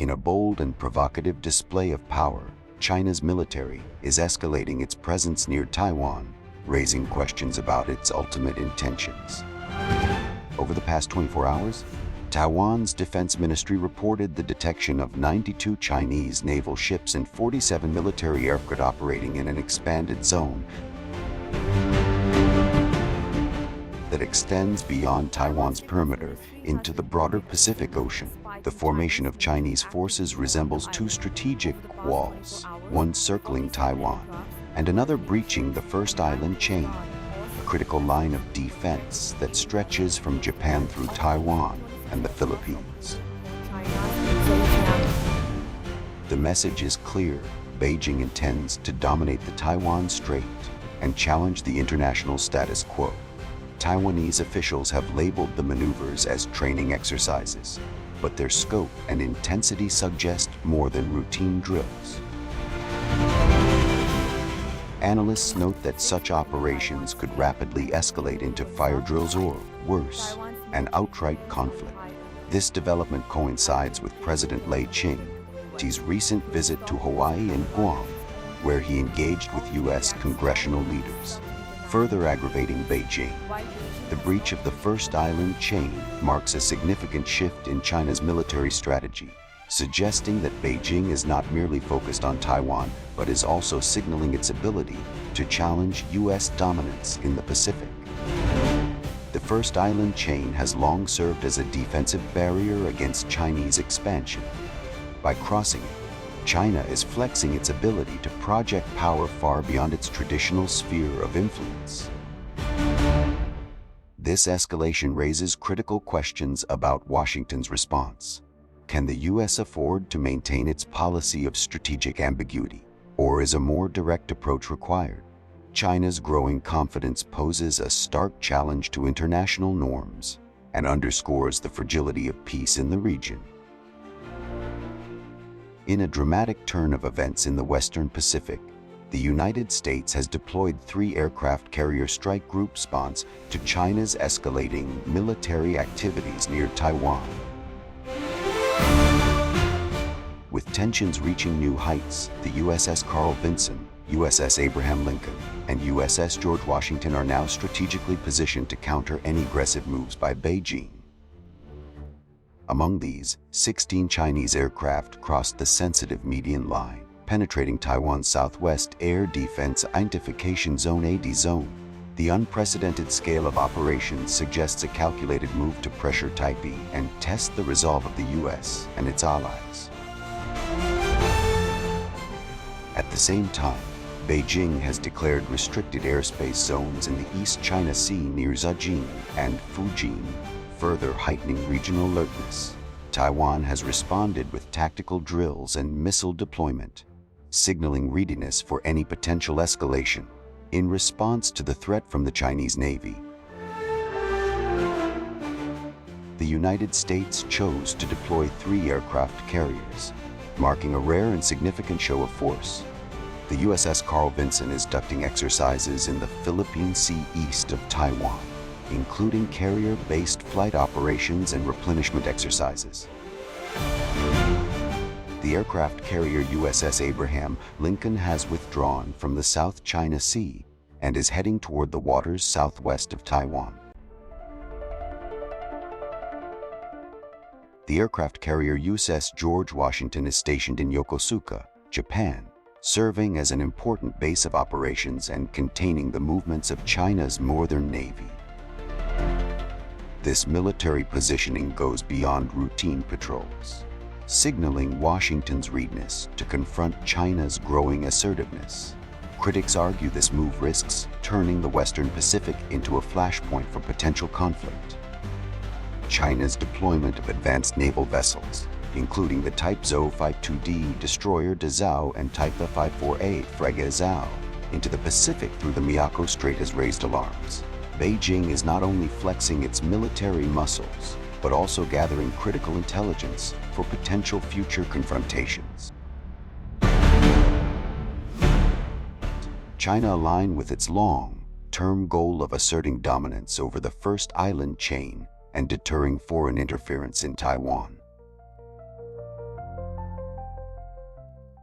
In a bold and provocative display of power, China's military is escalating its presence near Taiwan, raising questions about its ultimate intentions. Over the past 24 hours, Taiwan's defense ministry reported the detection of 92 Chinese naval ships and 47 military aircraft operating in an expanded zone that extends beyond Taiwan's perimeter into the broader Pacific Ocean. The formation of Chinese forces resembles two strategic walls, one circling Taiwan and another breaching the first island chain, a critical line of defense that stretches from Japan through Taiwan and the Philippines. The message is clear. Beijing intends to dominate the Taiwan Strait and challenge the international status quo. Taiwanese officials have labeled the maneuvers as training exercises, but their scope and intensity suggest more than routine drills. Analysts note that such operations could rapidly escalate into fire drills or, worse, an outright conflict. This development coincides with President Lei Ching-te's recent visit to Hawaii and Guam, where he engaged with U.S. congressional leaders, further aggravating Beijing. The breach of the first island chain marks a significant shift in China's military strategy, suggesting that Beijing is not merely focused on Taiwan, but is also signaling its ability to challenge U.S. dominance in the Pacific. The first island chain has long served as a defensive barrier against Chinese expansion. By crossing it, China is flexing its ability to project power far beyond its traditional sphere of influence. This escalation raises critical questions about Washington's response. Can the U.S. afford to maintain its policy of strategic ambiguity, or is a more direct approach required? China's growing confidence poses a stark challenge to international norms and underscores the fragility of peace in the region. In a dramatic turn of events in the Western Pacific, the United States has deployed 3 aircraft carrier strike group response to China's escalating military activities near Taiwan. With tensions reaching new heights, the USS Carl Vinson, USS Abraham Lincoln, and USS George Washington are now strategically positioned to counter any aggressive moves by Beijing. Among these, 16 Chinese aircraft crossed the sensitive median line, penetrating Taiwan's southwest air defense identification zone AD zone. The unprecedented scale of operations suggests a calculated move to pressure Taipei and test the resolve of the U.S. and its allies. At the same time, Beijing has declared restricted airspace zones in the East China Sea near Zhejiang and Fujian, further heightening regional alertness. Taiwan has responded with tactical drills and missile deployment, signaling readiness for any potential escalation. In response to the threat from the Chinese Navy, the United States chose to deploy 3 aircraft carriers, marking a rare and significant show of force. The USS Carl Vinson is conducting exercises in the Philippine Sea east of Taiwan, including carrier-based flight operations and replenishment exercises. The aircraft carrier USS Abraham Lincoln has withdrawn from the South China Sea and is heading toward the waters southwest of Taiwan. The aircraft carrier USS George Washington is stationed in Yokosuka, Japan, serving as an important base of operations and containing the movements of China's Northern Navy. This military positioning goes beyond routine patrols, signaling Washington's readiness to confront China's growing assertiveness. Critics argue this move risks turning the Western Pacific into a flashpoint for potential conflict. China's deployment of advanced naval vessels, including the Type Zhou 52D destroyer Dezhou and Type F-54A frigate Zhou, into the Pacific through the Miyako Strait has raised alarms. Beijing is not only flexing its military muscles, but also gathering critical intelligence for potential future confrontations. China aligned with its long-term goal of asserting dominance over the first island chain and deterring foreign interference in Taiwan.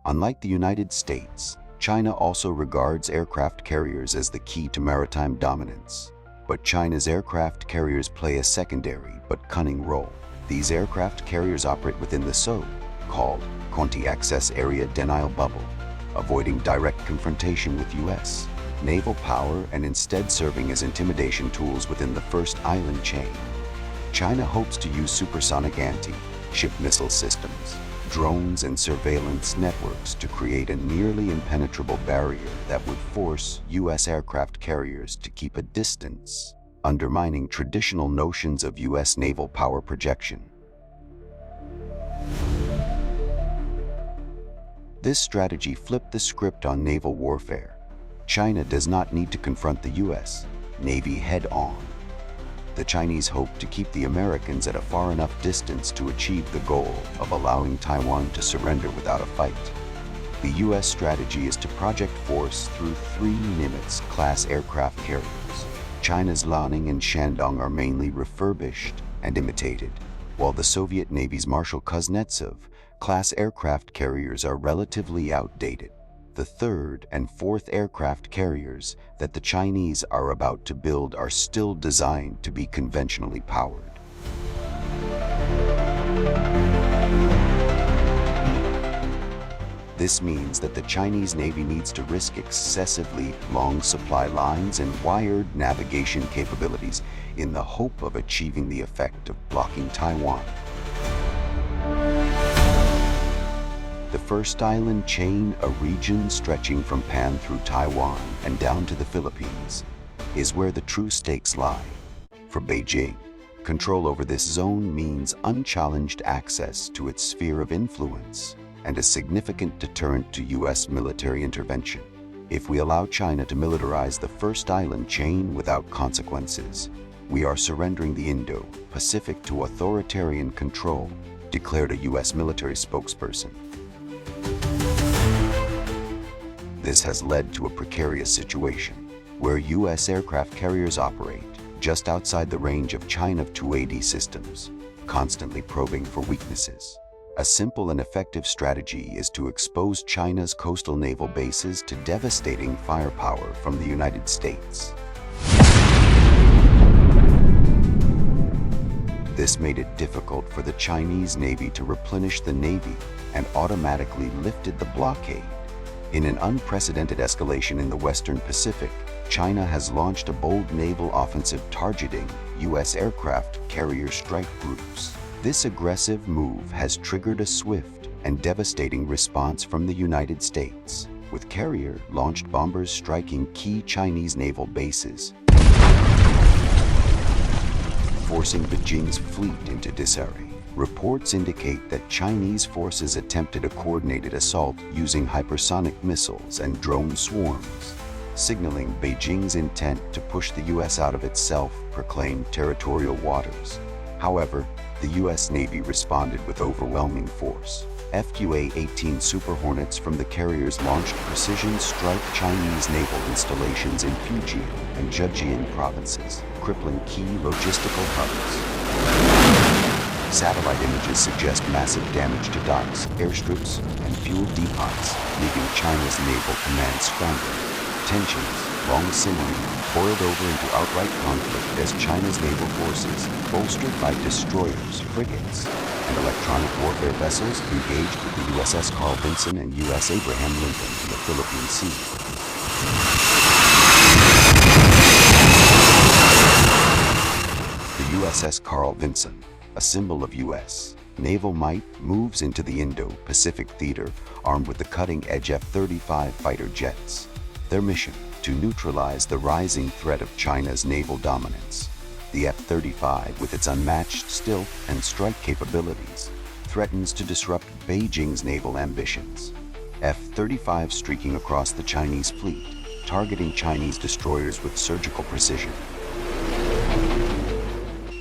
Unlike the United States, China also regards aircraft carriers as the key to maritime dominance. But China's aircraft carriers play a secondary but cunning role. These aircraft carriers operate within the so-called Anti-Access Area Denial Bubble, avoiding direct confrontation with U.S. naval power and instead serving as intimidation tools within the first island chain. China hopes to use supersonic anti-ship missile systems, drones and surveillance networks to create a nearly impenetrable barrier that would force U.S. aircraft carriers to keep a distance, undermining traditional notions of U.S. naval power projection. This strategy flipped the script on naval warfare. China does not need to confront the U.S. Navy head-on. The Chinese hope to keep the Americans at a far enough distance to achieve the goal of allowing Taiwan to surrender without a fight. The U.S. strategy is to project force through 3 Nimitz-class aircraft carriers. China's Liaoning and Shandong are mainly refurbished and imitated, while the Soviet Navy's Marshal Kuznetsov-class aircraft carriers are relatively outdated. The 3rd and 4th aircraft carriers that the Chinese are about to build are still designed to be conventionally powered. This means that the Chinese Navy needs to risk excessively long supply lines and wired navigation capabilities in the hope of achieving the effect of blocking Taiwan. The first island chain, a region stretching from Pan through Taiwan and down to the Philippines, is where the true stakes lie. For Beijing, control over this zone means unchallenged access to its sphere of influence and a significant deterrent to U.S. military intervention. If we allow China to militarize the first island chain without consequences, we are surrendering the Indo-Pacific to authoritarian control, declared a U.S. military spokesperson. This has led to a precarious situation, where U.S. aircraft carriers operate just outside the range of China 280 systems, constantly probing for weaknesses. A simple and effective strategy is to expose China's coastal naval bases to devastating firepower from the United States. This made it difficult for the Chinese Navy to replenish the Navy and automatically lifted the blockade. In an unprecedented escalation in the Western Pacific, China has launched a bold naval offensive targeting U.S. aircraft carrier strike groups. This aggressive move has triggered a swift and devastating response from the United States, with carrier-launched bombers striking key Chinese naval bases, forcing Beijing's fleet into disarray. Reports indicate that Chinese forces attempted a coordinated assault using hypersonic missiles and drone swarms, signaling Beijing's intent to push the U.S. out of its self-proclaimed territorial waters. However, the U.S. Navy responded with overwhelming force. FQA-18 Super Hornets from the carriers launched precision strike Chinese naval installations in Fujian and Zhejiang provinces, crippling key logistical hubs. Satellite images suggest massive damage to docks, airstrips, and fuel depots, leaving China's naval command scrambling. Tensions, long simmering, boiled over into outright conflict as China's naval forces, bolstered by destroyers, frigates, and electronic warfare vessels, engaged with the USS Carl Vinson and US Abraham Lincoln in the Philippine Sea. The USS Carl Vinson, a symbol of U.S. naval might, moves into the Indo-Pacific theater armed with the cutting-edge F-35 fighter jets. Their mission, to neutralize the rising threat of China's naval dominance. The F-35, with its unmatched stealth and strike capabilities, threatens to disrupt Beijing's naval ambitions. F-35 streaking across the Chinese fleet, targeting Chinese destroyers with surgical precision.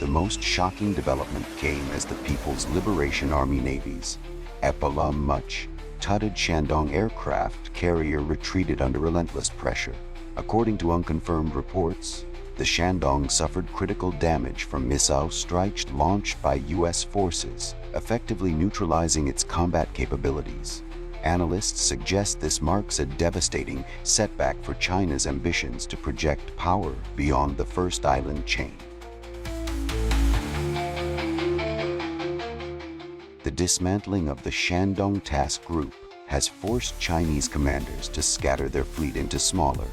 The most shocking development came as the People's Liberation Army Navy's much-touted Shandong aircraft carrier retreated under relentless pressure. According to unconfirmed reports, the Shandong suffered critical damage from missile strikes launched by U.S. forces, effectively neutralizing its combat capabilities. Analysts suggest this marks a devastating setback for China's ambitions to project power beyond the first island chain. The dismantling of the Shandong Task Group has forced Chinese commanders to scatter their fleet into smaller,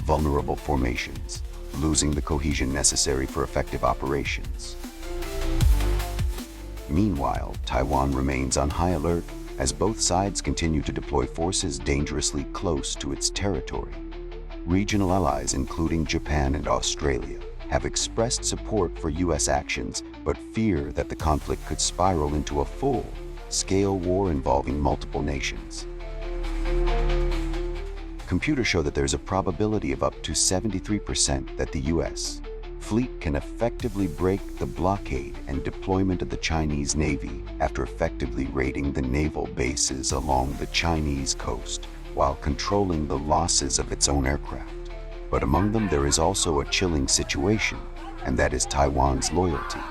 vulnerable formations, losing the cohesion necessary for effective operations. Meanwhile, Taiwan remains on high alert as both sides continue to deploy forces dangerously close to its territory. Regional allies, including Japan and Australia, have expressed support for U.S. actions, but fear that the conflict could spiral into a full-scale war involving multiple nations. Computers show that there's a probability of up to 73% that the U.S. fleet can effectively break the blockade and deployment of the Chinese Navy after effectively raiding the naval bases along the Chinese coast while controlling the losses of its own aircraft. But among them, there is also a chilling situation, and that is Taiwan's loyalty.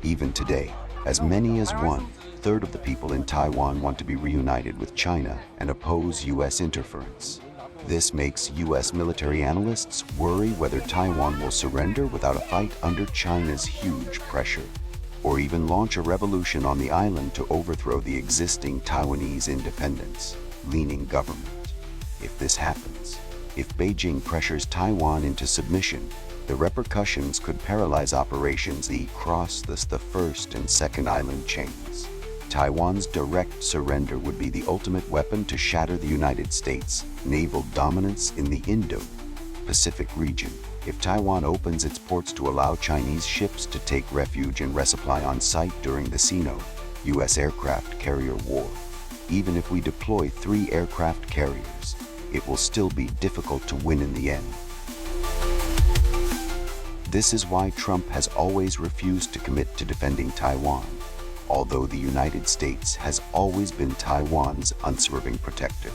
Even today, as many as 1/3 of the people in Taiwan want to be reunited with China and oppose U.S. interference. This makes U.S. military analysts worry whether Taiwan will surrender without a fight under China's huge pressure, or even launch a revolution on the island to overthrow the existing Taiwanese independence-leaning government. If this happens, if Beijing pressures Taiwan into submission, the repercussions could paralyze operations across the first and second island chains. Taiwan's direct surrender would be the ultimate weapon to shatter the United States' naval dominance in the Indo-Pacific region. If Taiwan opens its ports to allow Chinese ships to take refuge and resupply on site during the Sino-U.S. aircraft carrier war, even if we deploy 3 aircraft carriers, it will still be difficult to win in the end. This is why Trump has always refused to commit to defending Taiwan, although the United States has always been Taiwan's unswerving protector.